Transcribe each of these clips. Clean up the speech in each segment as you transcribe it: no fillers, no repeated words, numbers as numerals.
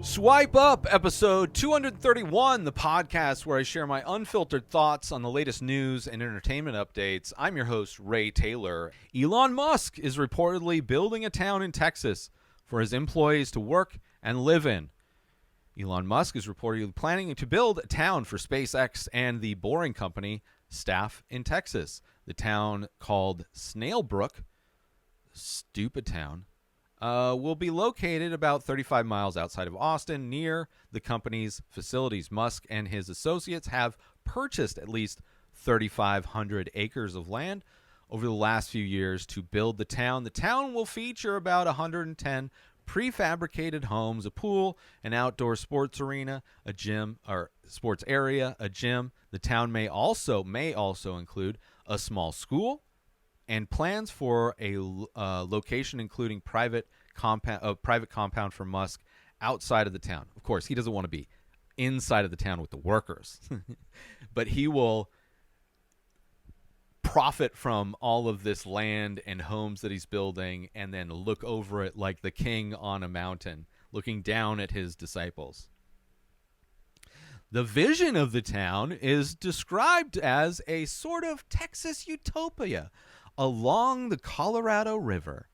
Swipe Up, episode 231, the podcast where I share my unfiltered thoughts on the latest news and entertainment updates. I'm your host, Ray Taylor. Elon Musk is reportedly building a town in Texas for his employees to work and live in. Elon Musk is reportedly planning to build a town for SpaceX and the Boring Company staff in Texas. The town, called Snailbrook, stupid town, will be located about 35 miles outside of Austin, near the company's facilities. Musk and his associates have purchased at least 3,500 acres of land over the last few years to build the town. The town will feature about 110 prefabricated homes, a pool, an outdoor sports arena, a gym or sports area, a gym. The town may also include a small school, and plans for a location including private compound for Musk outside of the town. Of course, he doesn't want to be inside of the town with the workers, but he will profit from all of this land and homes that he's building and then look over it like the king on a mountain, looking down at his disciples. The vision of the town is described as a sort of Texas utopia along the Colorado River.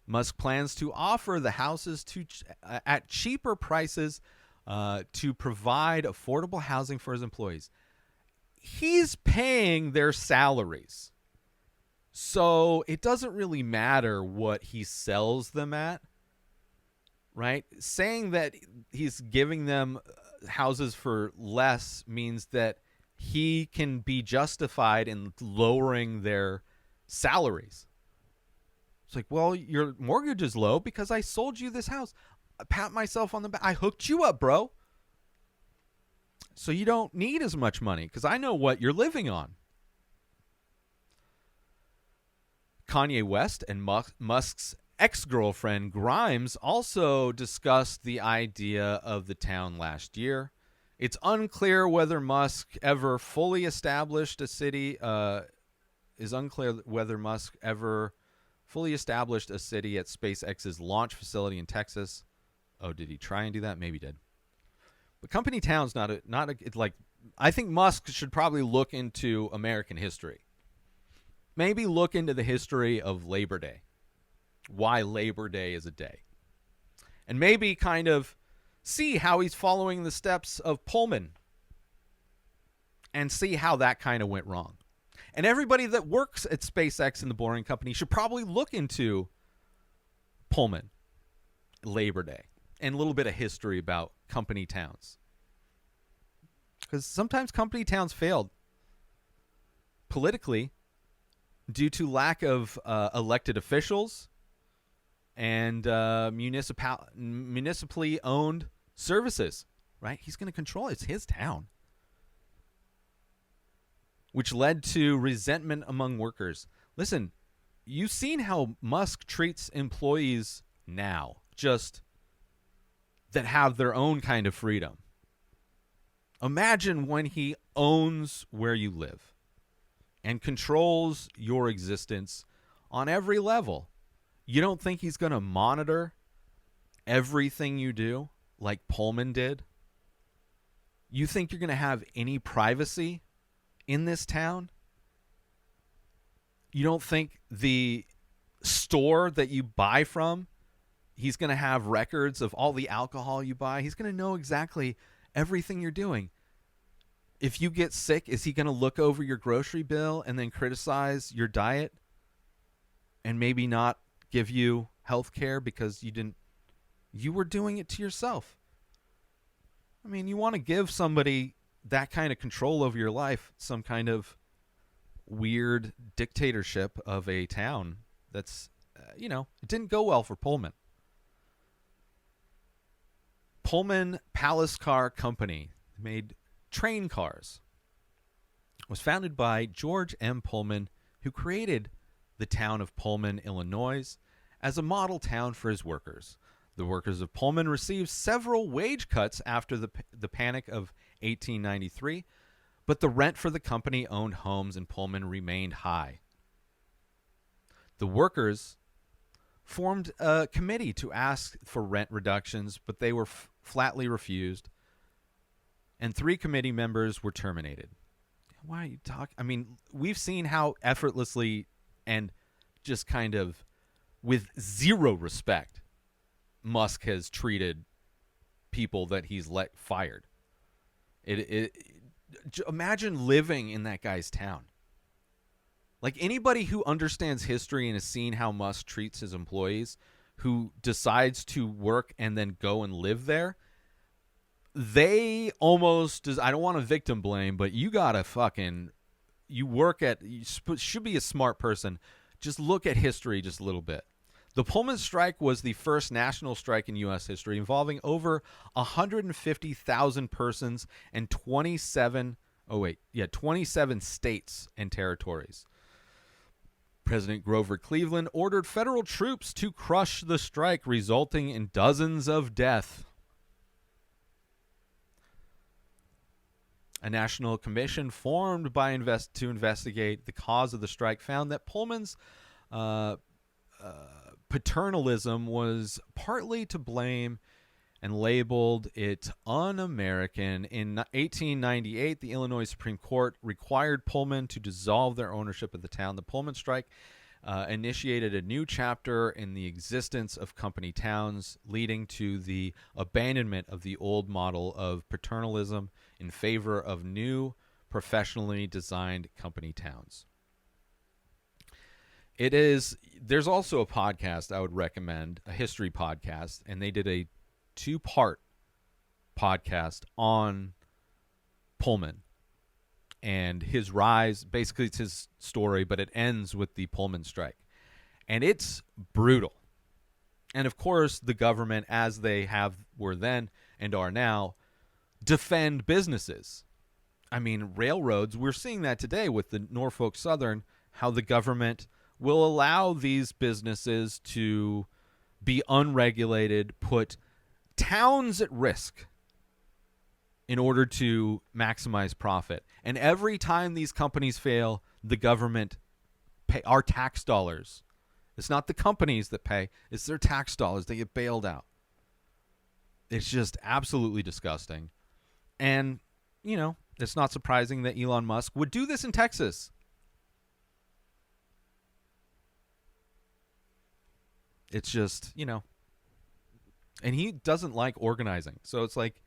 Musk plans to offer the houses at cheaper prices to provide affordable housing for his employees. He's paying their salaries, so it doesn't really matter what he sells them at, right? Saying that he's giving them houses for less means that he can be justified in lowering their salaries. It's like, well, your mortgage is low because I sold you this house. I pat myself on the back. I hooked you up, bro. So you don't need as much money because I know what you're living on. Kanye West and Musk's ex-girlfriend Grimes also discussed the idea of the town last year. It's unclear whether Musk ever fully established a city at SpaceX's launch facility in Texas. Oh, did he try and do that? Maybe he did. But company town's I think Musk should probably look into American history. Maybe look into the history of Labor Day. Why Labor Day is a day. And maybe kind of see how he's following the steps of Pullman and see how that kind of went wrong. And everybody that works at SpaceX and the Boring Company should probably look into Pullman, Labor Day, and a little bit of history about company towns. Because sometimes company towns failed politically due to lack of elected officials and municipally owned services, right? He's going to control it. It's his town. Which led to resentment among workers. Listen, you've seen how Musk treats employees now, just that have their own kind of freedom. Imagine when he owns where you live and controls your existence on every level. You don't think he's going to monitor everything you do like Pullman did? You think you're going to have any privacy in this town? You don't think the store that you buy from, he's going to have records of all the alcohol you buy? He's going to know exactly everything you're doing. If you get sick, is he going to look over your grocery bill and then criticize your diet and maybe not give you health care because you were doing it to yourself? I mean, you want to give somebody that kind of control over your life, some kind of weird dictatorship of a town that's, it didn't go well for Pullman. Pullman Palace Car Company made train cars. It was founded by George M. Pullman, who created the town of Pullman, Illinois, as a model town for his workers. The workers of Pullman received several wage cuts after the Panic of 1893, but the rent for the company-owned homes in Pullman remained high. The workers formed a committee to ask for rent reductions, but they were flatly refused, and 3 committee members were terminated. Why are you talking? I mean, we've seen how effortlessly and just kind of with zero respect Musk has treated people that he's let fired. Imagine living in that guy's town. Like, anybody who understands history and has seen how Musk treats his employees, who decides to work and then go and live there, they almost, I don't want to victim blame, but you gotta you should be a smart person. Just look at history just a little bit. The Pullman strike was the first national strike in U.S. history, involving over 150,000 persons and 27 states and territories. President Grover Cleveland ordered federal troops to crush the strike, resulting in dozens of deaths. A national commission formed to investigate the cause of the strike found that Pullman's paternalism was partly to blame and labeled it un-American. In 1898, the Illinois Supreme Court required Pullman to dissolve their ownership of the town. The Pullman strike initiated a new chapter in the existence of company towns, leading to the abandonment of the old model of paternalism in favor of new, professionally designed company towns. There's also a podcast I would recommend, a history podcast, and they did a 2-part podcast on Pullman and his rise. Basically, it's his story, but it ends with the Pullman strike. And it's brutal. And of course, the government, as they were then and are now, defend businesses. I mean, railroads, we're seeing that today with the Norfolk Southern, how the government will allow these businesses to be unregulated, put towns at risk in order to maximize profit. And every time these companies fail, the government pay our tax dollars. It's not the companies that pay, it's their tax dollars. They get bailed out. It's just absolutely disgusting. And, it's not surprising that Elon Musk would do this in Texas. It's just, and he doesn't like organizing. So it's like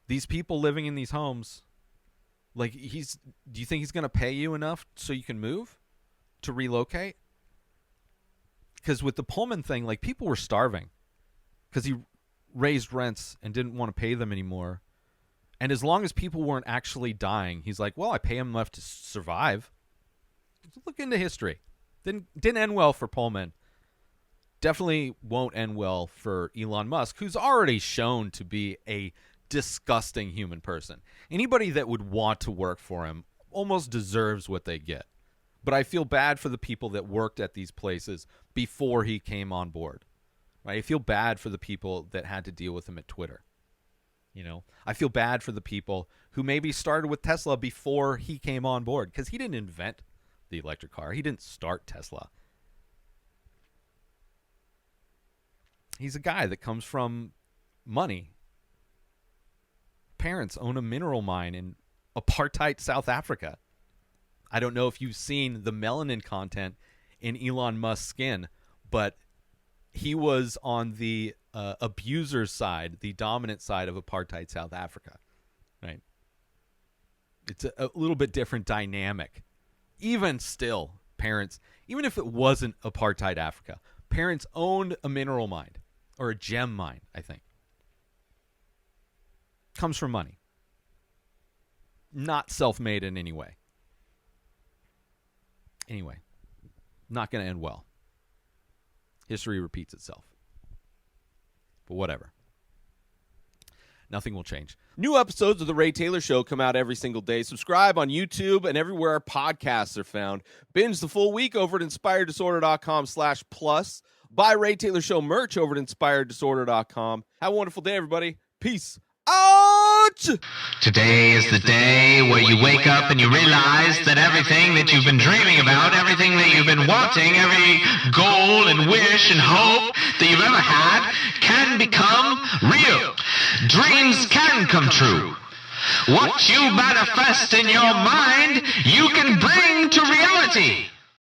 these people living in these homes, like do you think he's going to pay you enough so you can move to relocate? Because with the Pullman thing, like, people were starving because he raised rents and didn't want to pay them anymore. And as long as people weren't actually dying, he's like, well, I pay them enough to survive. Look into history. Didn't end well for Pullman. Definitely won't end well for Elon Musk, who's already shown to be a disgusting human person. Anybody that would want to work for him almost deserves what they get. But I feel bad for the people that worked at these places before he came on board. Right? I feel bad for the people that had to deal with him at Twitter. I feel bad for the people who maybe started with Tesla before he came on board, because he didn't invent the electric car. He didn't start Tesla. He's a guy that comes from money. Parents own a mineral mine in apartheid South Africa. I don't know if you've seen the melanin content in Elon Musk's skin, but he was on the abuser's side, the dominant side of apartheid South Africa. Right? It's a little bit different dynamic. Even still, parents, even if it wasn't apartheid Africa, parents owned a mineral mine. Or a gem mine, I think. Comes from money. Not self-made in any way. Anyway, not going to end well. History repeats itself. But whatever. Nothing will change. New episodes of The Ray Taylor Show come out every single day. Subscribe on YouTube and everywhere our podcasts are found. Binge the full week over at inspireddisorder.com/plus. Buy Ray Taylor Show merch over at inspireddisorder.com. Have a wonderful day, everybody. Peace out. much. Today is the day where you wake up and you realize that everything that you've been dreaming about, everything that you've been wanting, every goal and wish and hope that you've ever had can become real. Dreams can come true. What you manifest in your mind, you can